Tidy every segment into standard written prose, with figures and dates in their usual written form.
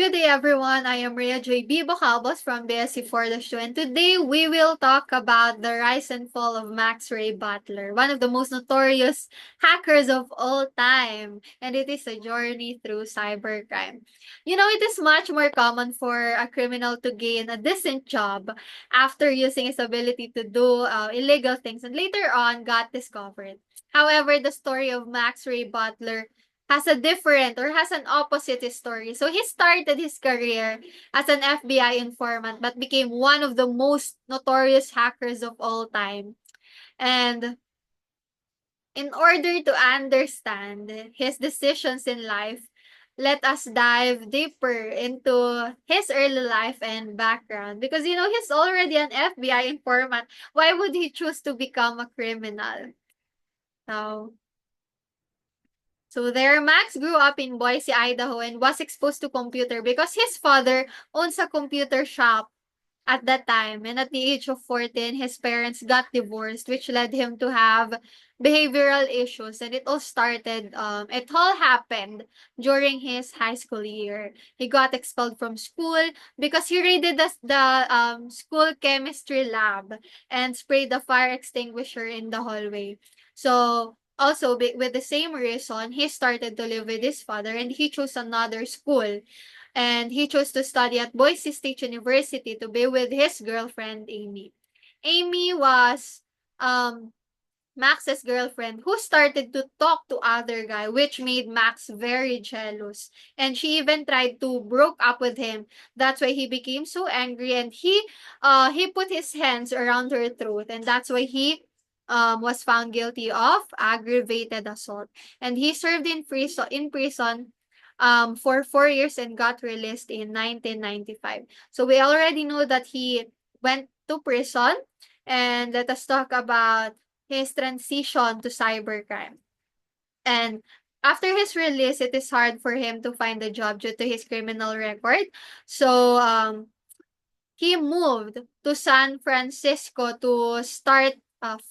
Good day, everyone. I am Rhea J.B. Bocabos from BSC 4-2, and today we will talk about the rise and fall of Max Ray Butler, one of the most notorious hackers of all time, and it is a journey through cybercrime. It is much more common for a criminal to gain a decent job after using his ability to do illegal things and later on got discovered. However, the story of Max Ray Butler has a different or has an opposite story. So he started his career as an FBI informant but became one of the most notorious hackers of all time. And in order to understand his decisions in life, let us dive deeper into his early life and background because he's already an FBI informant. Why would he choose to become a criminal? So there, Max grew up in Boise, Idaho, and was exposed to computer because his father owns a computer shop at that time. And at the age of 14, his parents got divorced, which led him to have behavioral issues. And it all happened during his high school year. He got expelled from school because he raided the school chemistry lab and sprayed the fire extinguisher in the hallway. So, also, with the same reason, he started to live with his father and he chose another school. And he chose to study at Boise State University to be with his girlfriend, Amy. Amy was um, Max's girlfriend who started to talk to other guy, which made Max very jealous. And she even tried to broke up with him. That's why he became so angry and he put his hands around her throat, and that's why he was found guilty of aggravated assault. And he served in prison for 4 years and got released in 1995. So we already know that he went to prison, and let us talk about his transition to cybercrime. And after his release, it is hard for him to find a job due to his criminal record. So he moved to San Francisco to start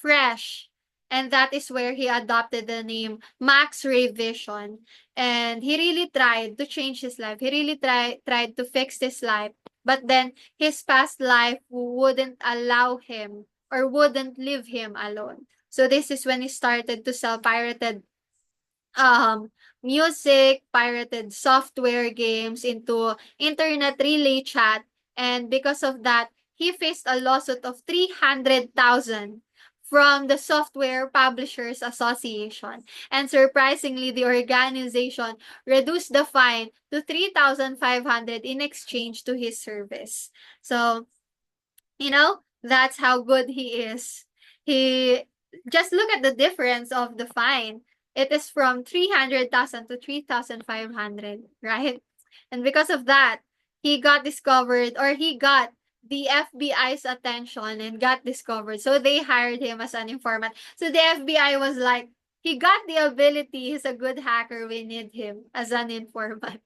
fresh. And that is where he adopted the name Max Ray Vision. And he really tried to change his life. He really tried to fix his life. But then his past life wouldn't allow him or wouldn't leave him alone. So this is when he started to sell pirated um music, pirated software games into internet relay chat, and because of that, he faced a lawsuit of 300,000 from the Software Publishers Association. And surprisingly, the organization reduced the fine to 3,500 in exchange to his service. So, that's how good he is. He Just look at the difference of the fine. It is from 300,000 to 3,500, right? And because of that, he got discovered, or he got the FBI's attention and got discovered. So they hired him as an informant. So the FBI was like, he got the ability. He's a good hacker. We need him as an informant.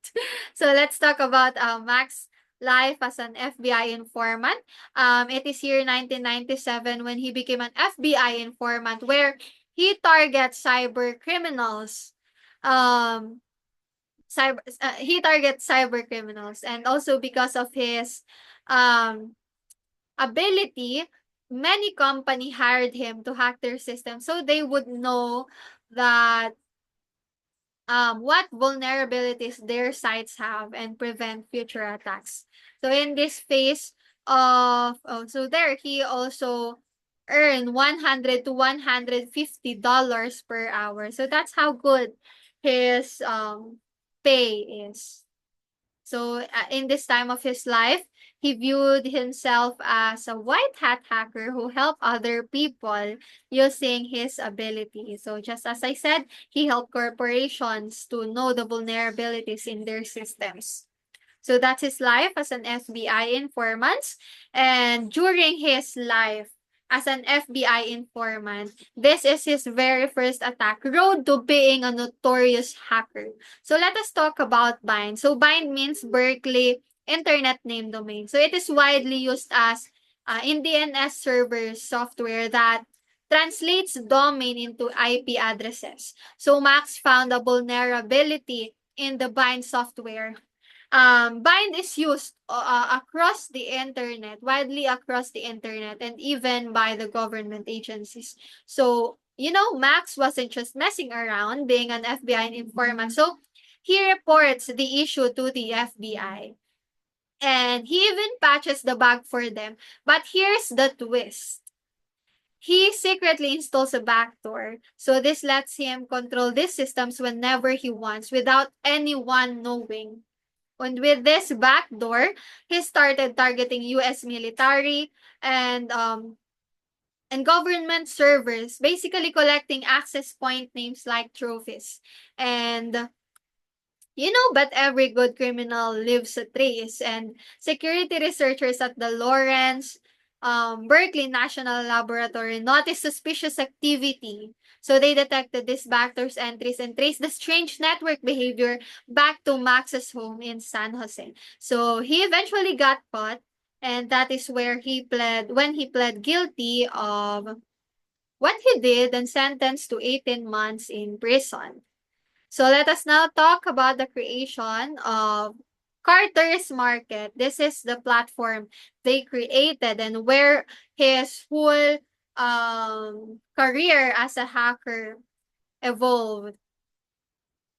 So let's talk about Max life as an FBI informant. It is year 1997 when he became an FBI informant, where he targets cyber criminals. Um, he targets cyber criminals, and also because of his um, ability, many company hired him to hack their system so they would know that what vulnerabilities their sites have and prevent future attacks. So in this phase so there he also earned 100 to $150 per hour. So that's how good his pay is. So in this time of his life, he viewed himself as a white hat hacker who helped other people using his ability. So just as I said, he helped corporations to know the vulnerabilities in their systems. So that's his life as an FBI informant. And during his life as an FBI informant, this is his very first attack, road to being a notorious hacker. So let us talk about Bind. So Bind means Berkeley Internet Name Domain. So it is widely used as in DNS server software that translates domain into IP addresses. So Max found a vulnerability in the Bind software Bind is used across the internet, widely across the internet, and even by the government agencies. So, Max wasn't just messing around being an FBI informant. So, he reports the issue to the FBI. And he even patches the bug for them. But here's the twist. He secretly installs a backdoor. So this lets him control these systems whenever he wants without anyone knowing. And with this backdoor, he started targeting US military and government servers, basically collecting access point names like trophies. And but every good criminal leaves a trace, and security researchers at the Lawrence Berkeley National Laboratory noticed suspicious activity. So they detected these backdoors entries and traced the strange network behavior back to Max's home in San Jose. So he eventually got caught, and that is where when he pled guilty of what he did and sentenced to 18 months in prison. So let us now talk about the creation of Carter's Market. This is the platform they created and where his whole career as a hacker evolved.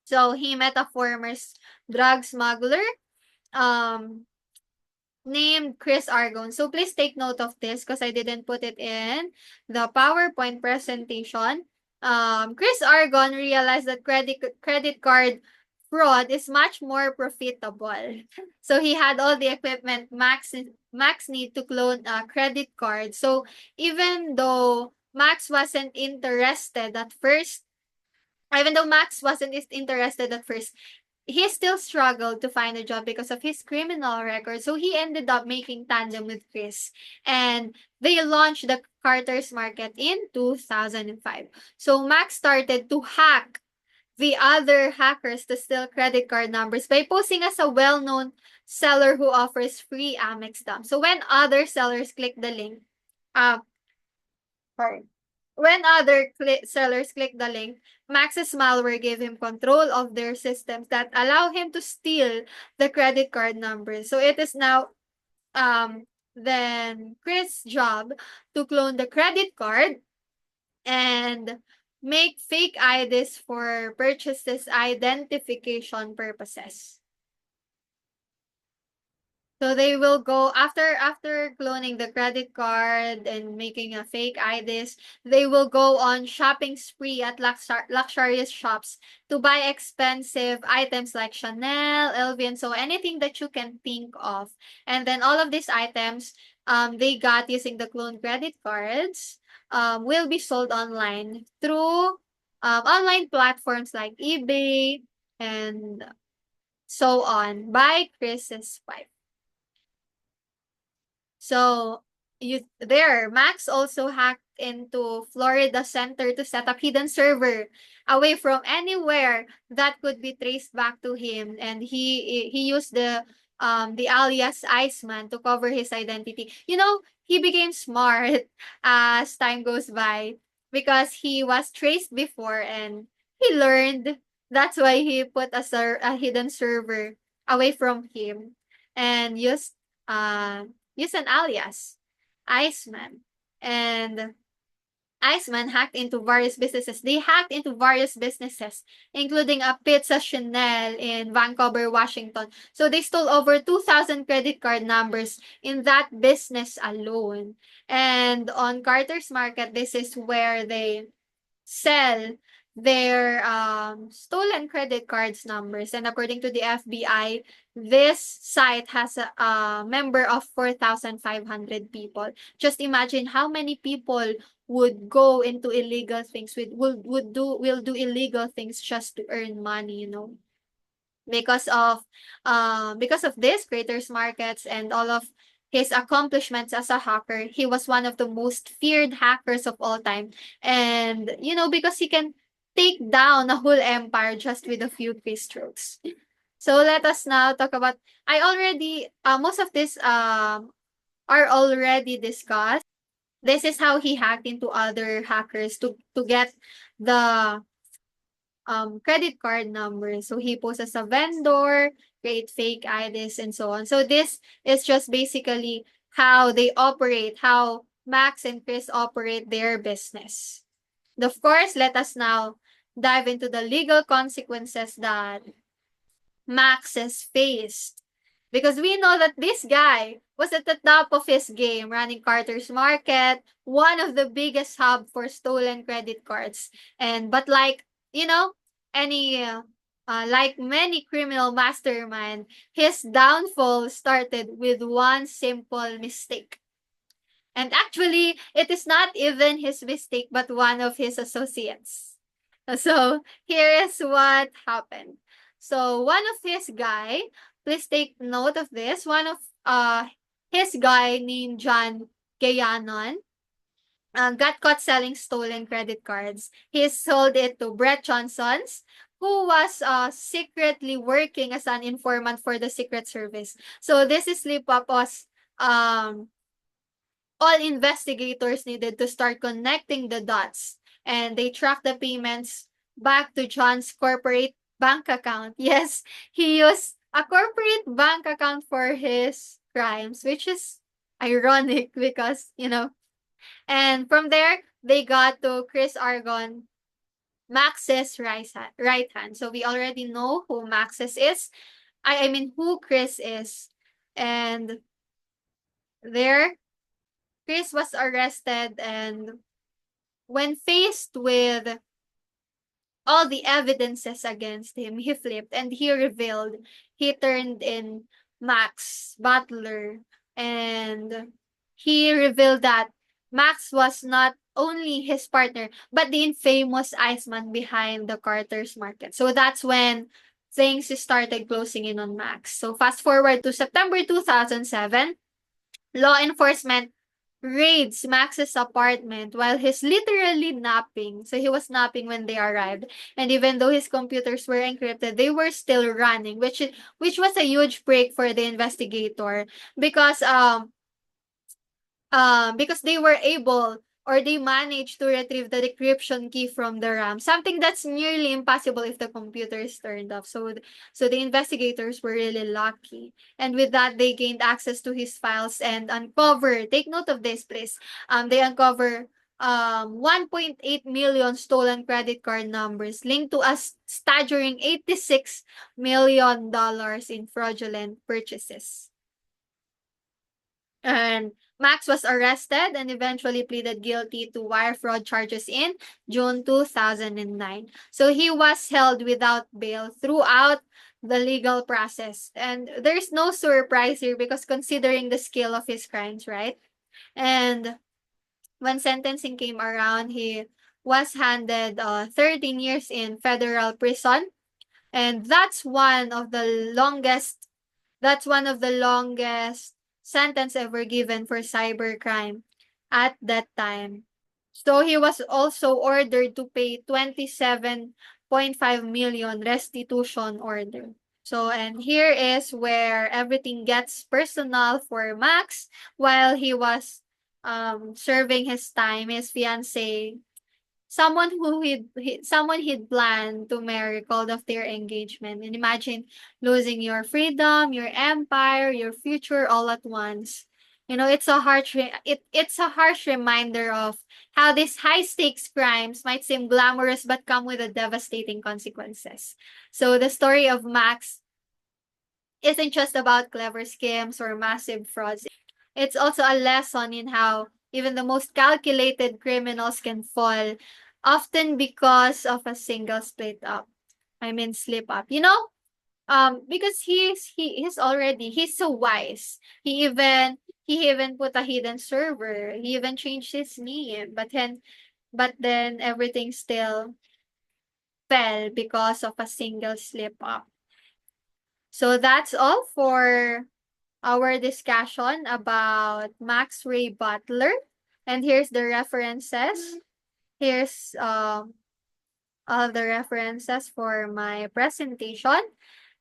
So he met a former drug smuggler um, named Chris Argon. So please take note of this because I didn't put it in the PowerPoint presentation. Chris Argon realized that credit card fraud is much more profitable. So he had all the equipment Max need to clone a credit card. So even though Max wasn't interested at first, he still struggled to find a job because of his criminal record. So he ended up making tandem with Chris. And they launched the Carter's Market in 2005. So Max started to hack the other hackers to steal credit card numbers by posing as a well-known seller who offers free Amex stamps. So when other sellers click the link, uh, sorry. When sellers click the link, Max's malware gave him control of their systems that allow him to steal the credit card numbers. So it is now then Chris' job to clone the credit card and make fake IDs for purchases identification purposes. So they will go after cloning the credit card and making a fake IDs, they will go on shopping spree at luxurious shops to buy expensive items like Chanel, LV, and so anything that you can think of. And then all of these items they got using the cloned credit cards will be sold online through online platforms like eBay and so on by Chris's wife. So Max also hacked into Florida Center to set up hidden server away from anywhere that could be traced back to him, and he used the alias Iceman to cover his identity. He became smart as time goes by because he was traced before and he learned. That's why he put a hidden server away from him and use an alias, Iceman. And Iceman hacked into various businesses. They hacked into various businesses, including a Pizza Chanel in Vancouver, Washington. So they stole over 2,000 credit card numbers in that business alone. And on Carter's Market, this is where they sell their stolen credit cards numbers. And according to the FBI, this site has a member of 4,500 people. Just imagine how many people would go into illegal things will do illegal things just to earn money. Because of this creators markets and all of his accomplishments as a hacker, he was one of the most feared hackers of all time. And because he can take down a whole empire just with a few keystrokes. So let us now talk about I already most of this are already discussed. This is how he hacked into other hackers to get the credit card number. So he posed as a vendor, create fake IDs, and so on. So this is just basically how they operate, how Max and Chris operate their business. And of course, let us now dive into the legal consequences that Max has faced. Because we know that this guy was at the top of his game running Carter's Market, one of the biggest hub for stolen credit cards. And but like, you know, any like many criminal mastermind, his downfall started with one simple mistake. And actually, it is not even his mistake, but one of his associates. So here is what happened. So one of his guy, please take note of this. One of his guy named John Gayanon got caught selling stolen credit cards. He sold it to Brett Johnson's, who was secretly working as an informant for the Secret Service. So this is slip up was um all investigators needed to start connecting the dots, and they tracked the payments back to John's corporate bank account. Yes, he used a corporate bank account for his crimes, which is ironic because, and from there, they got to Chris Argon, Max's right hand. So we already know who Max's is. I mean, who Chris is. And there, Chris was arrested, and when faced with all the evidences against him, he flipped and he revealed he turned in Max Butler, and he revealed that Max was not only his partner but the infamous Iceman behind the Carter's Market. So that's when things started closing in on Max. So fast forward to September 2007, law enforcement raids Max's apartment while he's literally napping. So he was napping when they arrived. And even though his computers were encrypted, they were still running, which was a huge break for the investigator because because they were able, or they managed to retrieve the decryption key from the RAM, something that's nearly impossible if the computer is turned off. So the investigators were really lucky. And with that, they gained access to his files and uncover, take note of this, please. They uncover 1.8 million stolen credit card numbers linked to a staggering $86 million in fraudulent purchases. And Max was arrested and eventually pleaded guilty to wire fraud charges in June 2009. So he was held without bail throughout the legal process. And there's no surprise here because considering the scale of his crimes, right? And when sentencing came around, he was handed 13 years in federal prison. And that's one of the longest sentence ever given for cybercrime at that time. So he was also ordered to pay 27.5 million restitution order. So, and here is where everything gets personal for Max. While he was serving his time, his fiance, someone he'd planned to marry, called off their engagement. And imagine losing your freedom, your empire, your future all at once. It's a it's a harsh reminder of how these high stakes crimes might seem glamorous but come with a devastating consequences. So the story of Max isn't just about clever schemes or massive frauds. It's also a lesson in how even the most calculated criminals can fall, often because of a single slip up. Because he's so wise. He even put a hidden server. He even changed his name. But then everything still fell because of a single slip up. So that's all for our discussion about Max Ray Butler. And here's the references. Here's all the references for my presentation.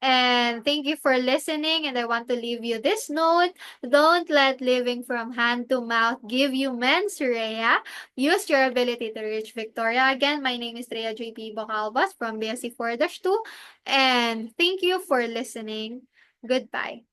And thank you for listening. And I want to leave you this note. Don't let living from hand to mouth give you mens rea. Use your ability to reach Victoria. Again, my name is Rhea JP Bocalbas from BSC 4-2. And thank you for listening. Goodbye.